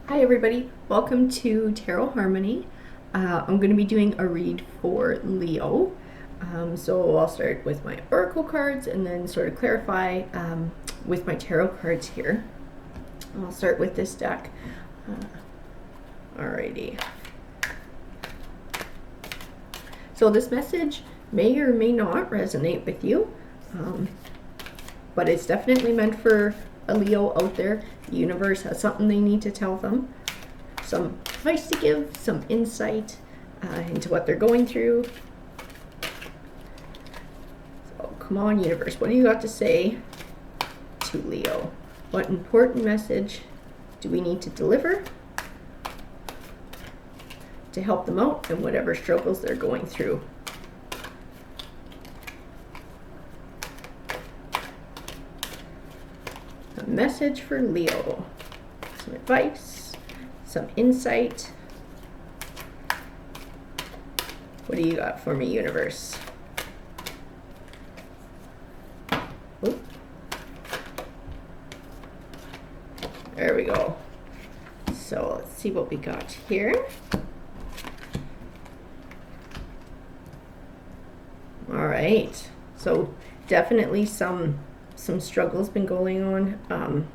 Hi everybody, welcome to Tarot Harmony. I'm going to be doing a read for Leo. So I'll start with my oracle cards and then sort of clarify with my tarot cards here. I'll start with this deck. Alrighty. So this message may or may not resonate with you, but it's definitely meant for a Leo out there. The universe has something they need to tell them, some advice to give, some insight into what they're going through. So come on, universe, what do you got to say to Leo? What important message do we need to deliver to help them out in whatever struggles they're going through? A message for Leo, some advice, some insight. What do you got for me, universe? Oop. There we go. So let's see what we got here. All right, so definitely some struggles been going on.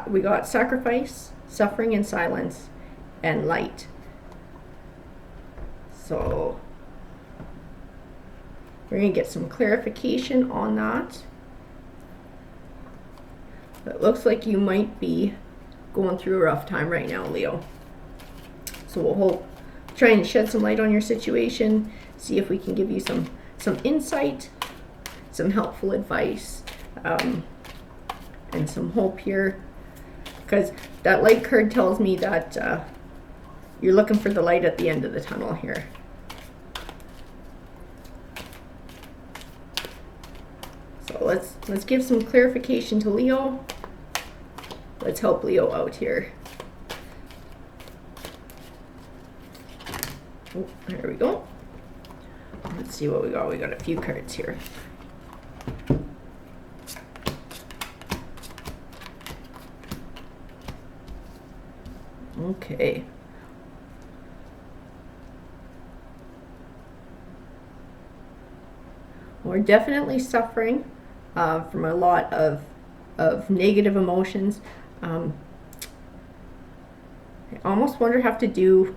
We got sacrifice, suffering and silence, and light. So we're going to get some clarification on that. It looks like you might be going through a rough time right now, Leo. So we'll try and shed some light on your situation, see if we can give you some insight, some helpful advice, and some hope here, because that light card tells me that you're looking for the light at the end of the tunnel here. So let's give some clarification to Leo. Let's help Leo out here. Oh, there we go. Let's see what we got. We got a few cards here. Okay. We're definitely suffering from a lot of negative emotions. I almost wonder have to do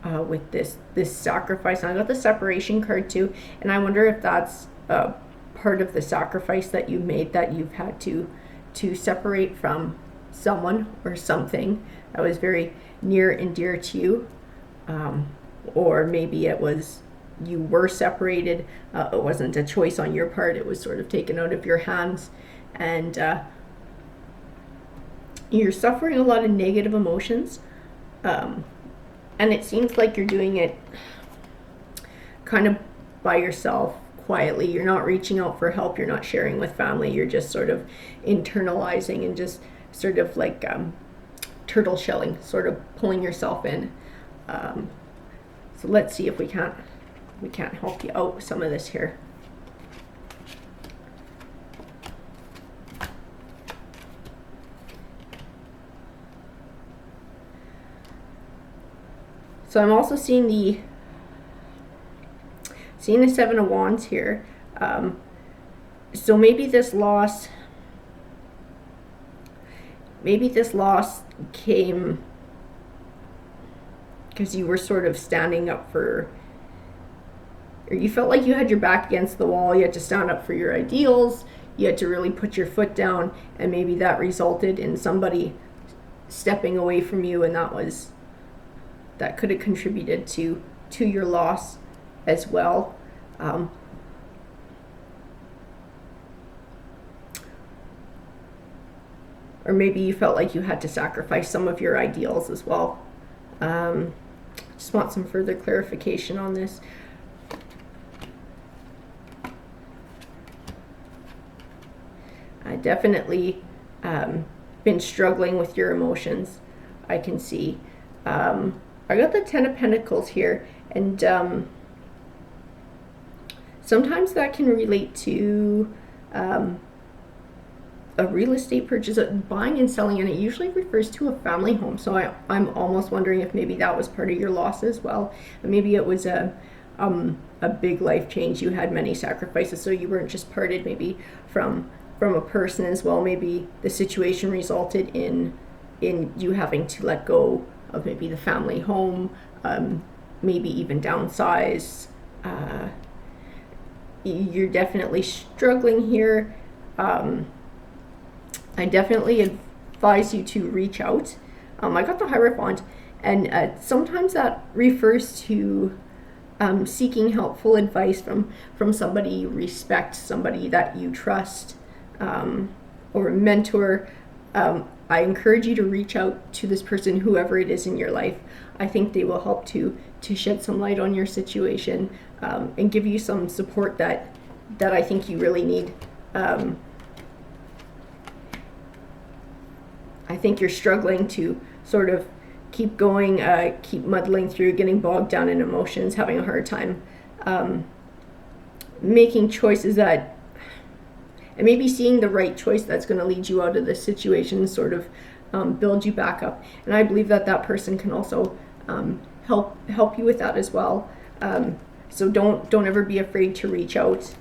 with this sacrifice. And I got the separation card too, and I wonder if that's part of the sacrifice that you made, that you've had to separate from someone or something that was very near and dear to you, or maybe it was you were separated. It wasn't a choice on your part, it was sort of taken out of your hands, and you're suffering a lot of negative emotions, and it seems like you're doing it kind of by yourself, quietly. You're not reaching out for help, you're not sharing with family, you're just sort of internalizing and just sort of like turtle shelling, sort of pulling yourself in. So let's see if we can't help you out with some of this here. So I'm also seeing the Seven of Wands here. So maybe this loss came because you were sort of standing up for, or you felt like you had your back against the wall, you had to stand up for your ideals, you had to really put your foot down, and maybe that resulted in somebody stepping away from you, and that could have contributed to your loss as well. Or maybe you felt like you had to sacrifice some of your ideals as well. Just want some further clarification on this. I definitely been struggling with your emotions, I can see. I got the Ten of Pentacles here, and sometimes that can relate to a real estate purchase, buying and selling, and it usually refers to a family home. So I'm almost wondering if maybe that was part of your loss as well. Maybe it was a big life change. You had many sacrifices, so you weren't just parted maybe from a person as well. Maybe the situation resulted in you having to let go of maybe the family home, maybe even downsize. You're definitely struggling here. I definitely advise you to reach out. I got the Hierophant, and sometimes that refers to seeking helpful advice from somebody you respect, somebody that you trust, or a mentor. I encourage you to reach out to this person, whoever it is in your life. I think they will help to shed some light on your situation, and give you some support that I think you really need. I think you're struggling to sort of keep going, keep muddling through, getting bogged down in emotions, having a hard time making choices and maybe seeing the right choice that's going to lead you out of this situation, sort of build you back up. And I believe that person can also help you with that as well. So don't ever be afraid to reach out.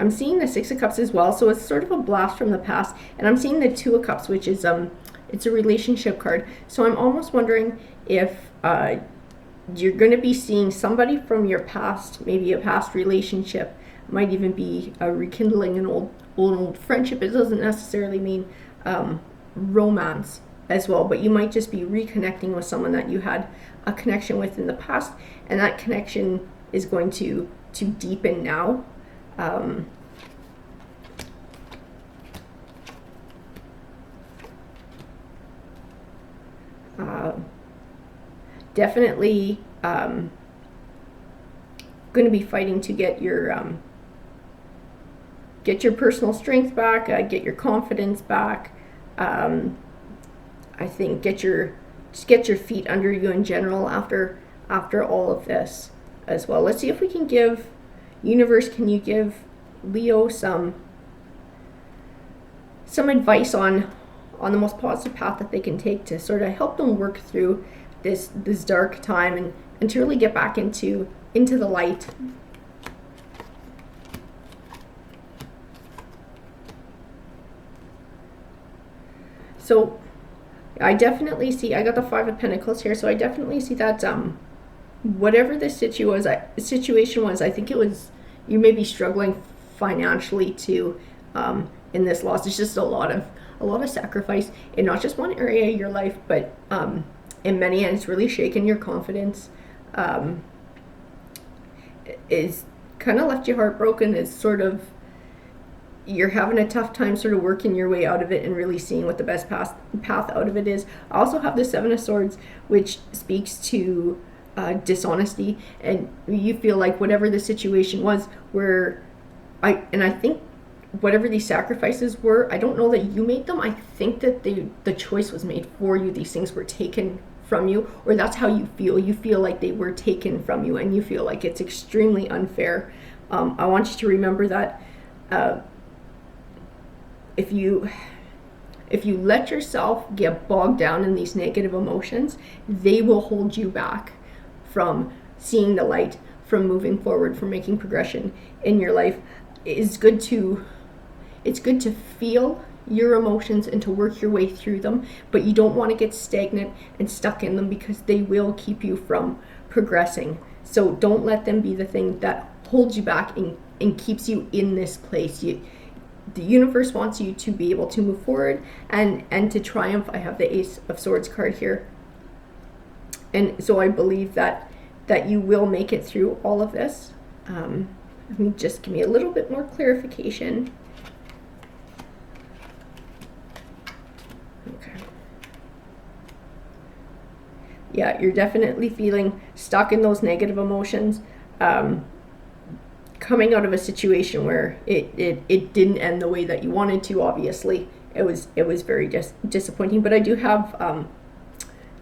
I'm seeing the Six of Cups as well, so it's sort of a blast from the past. And I'm seeing the Two of Cups, which is it's a relationship card. So I'm almost wondering if you're going to be seeing somebody from your past, maybe a past relationship, might even be rekindling an old friendship. It doesn't necessarily mean romance as well, but you might just be reconnecting with someone that you had a connection with in the past, and that connection is going to deepen now. Definitely going to be fighting to get your personal strength back, get your confidence back. I think get your feet under you in general after all of this as well. Let's see if we can give universe. Can you give Leo some advice on the most positive path that they can take to sort of help them work through this dark time and to really get back into the light? So I definitely see, I got the Five of Pentacles here, so I definitely see that whatever this situation was, I think it was, you may be struggling financially too in this loss. It's just a lot of sacrifice in not just one area of your life, but in many, and it's really shaken your confidence. It's kind of left you heartbroken. It's sort of, you're having a tough time sort of working your way out of it and really seeing what the best path out of it is. I also have the Seven of Swords, which speaks to dishonesty, and you feel like whatever the situation was, I think whatever these sacrifices were, I don't know that you made them. I think that the choice was made for you. These things were taken from you, or that's how you feel. You feel like they were taken from you, and you feel like it's extremely unfair. I want you to remember that if you let yourself get bogged down in these negative emotions, they will hold you back from seeing the light, from moving forward, from making progression in your life. It's good to feel your emotions and to work your way through them, but you don't want to get stagnant and stuck in them, because they will keep you from progressing. So don't let them be the thing that holds you back and keeps you in this place. The universe wants you to be able to move forward and to triumph. I have the Ace of Swords card here, and so I believe that you will make it through all of this. Let me just give me a little bit more clarification. Okay. Yeah, you're definitely feeling stuck in those negative emotions, coming out of a situation where it didn't end the way that you wanted to. Obviously, it was very disappointing. But I do have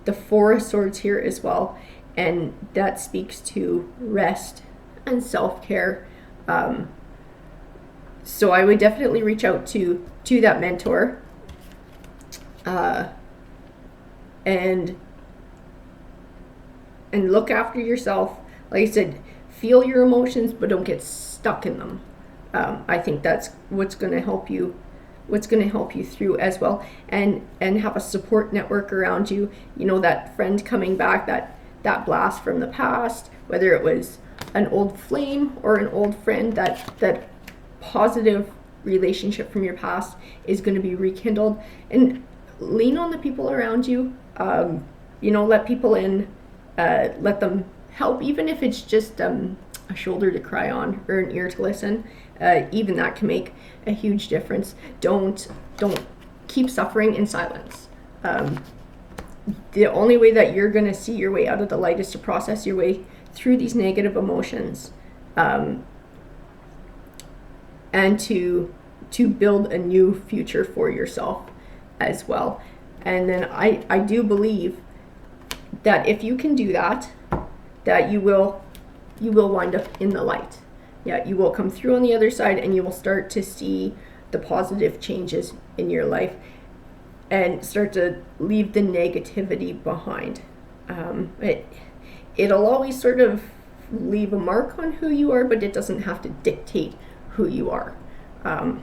the Four of Swords here as well, and that speaks to rest, and self-care. So I would definitely reach out to that mentor, and look after yourself. Like I said, feel your emotions, but don't get stuck in them. I think that's what's going to help you through as well, and have a support network around you. That friend coming back, that blast from the past, whether it was an old flame or an old friend, that positive relationship from your past is going to be rekindled. And lean on the people around you. Let people in, let them help, even if it's just a shoulder to cry on or an ear to listen. Even that can make a huge difference. Don't keep suffering in silence. The only way that you're going to see your way out of the light is to process your way through these negative emotions, and to build a new future for yourself as well. And then I do believe that if you can do that, that you will wind up in the light. Yeah, you will come through on the other side, and you will start to see the positive changes in your life and start to leave the negativity behind. It'll always sort of leave a mark on who you are, but it doesn't have to dictate who you are. I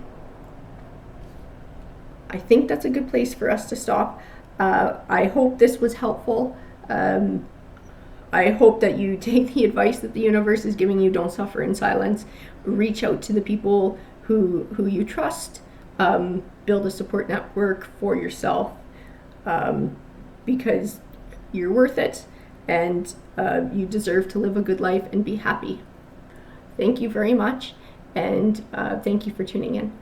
think that's a good place for us to stop. I hope this was helpful. I hope that you take the advice that the universe is giving you. Don't suffer in silence. Reach out to the people who you trust. Build a support network for yourself, because you're worth it, and you deserve to live a good life and be happy. Thank you very much, and thank you for tuning in.